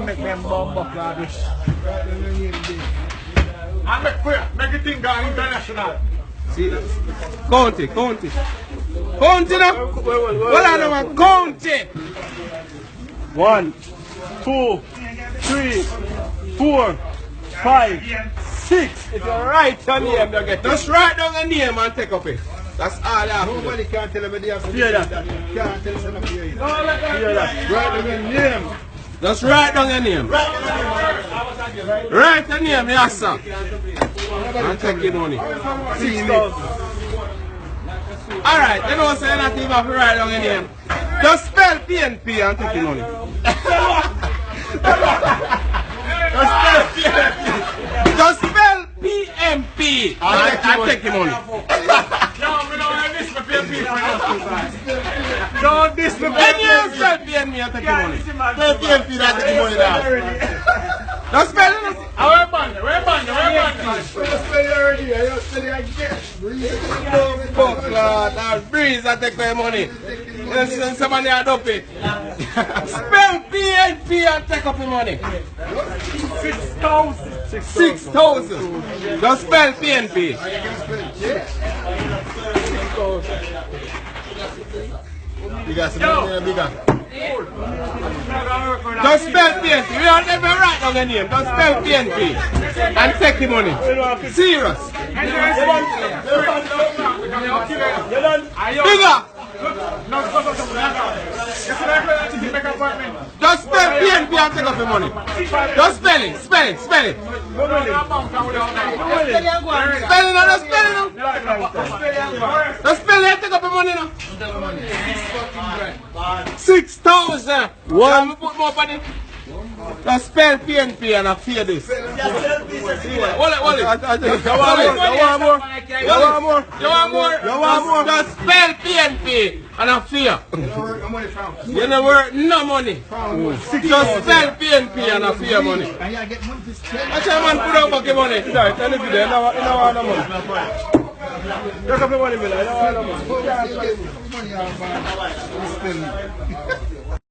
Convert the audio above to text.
make them bomb up like this. I make clear, make it think international. See, county. County now. Well, I know county. 1, 2, 3, 4, 5, 6. If you write your name, you get it. Just write down a name and take up it. That's all I have. Nobody can tell me they have to Hear that? Can't tell them to hear it. Hear that? Write down your name. Just write down your name. Write your name, yes sir. And take your money. 6,000. Alright, you know what I'm saying? Not even have to write down your name. Just spell PNP and take your money. Just spell PMP and take your money. Don't diss me. When you spell PNP and take your money. Spell PNP and take your money now. Just spell it. Where band? Spell it already. I spell it again. Fuck Lord, I'll breeze and take my money. Listen, somebody had up it. Spell PNP and take up your money. 6,000. 6,000. Just spell PNP. You got some money bigger. Just spell PNP. We don't ever write down the name. Just spell PNP and take the money. Serious. You done? Bigger. Just spell PNP and take up the money. Just spell it. Spell it. Spell it. Spell it now. Just spell it now. Just spell it and take up the money now. 6,000. One. Put more money. Just spell PNP and I fear this. Hold it. You want more? Just spell PNP and I fear. You never work no money. Just spell PNP and I fear money. And you get money to spend. Watch a man put up bucket money. Tell me today, no one no money. Take up the money, Miller. I don't want no money. Money out, man.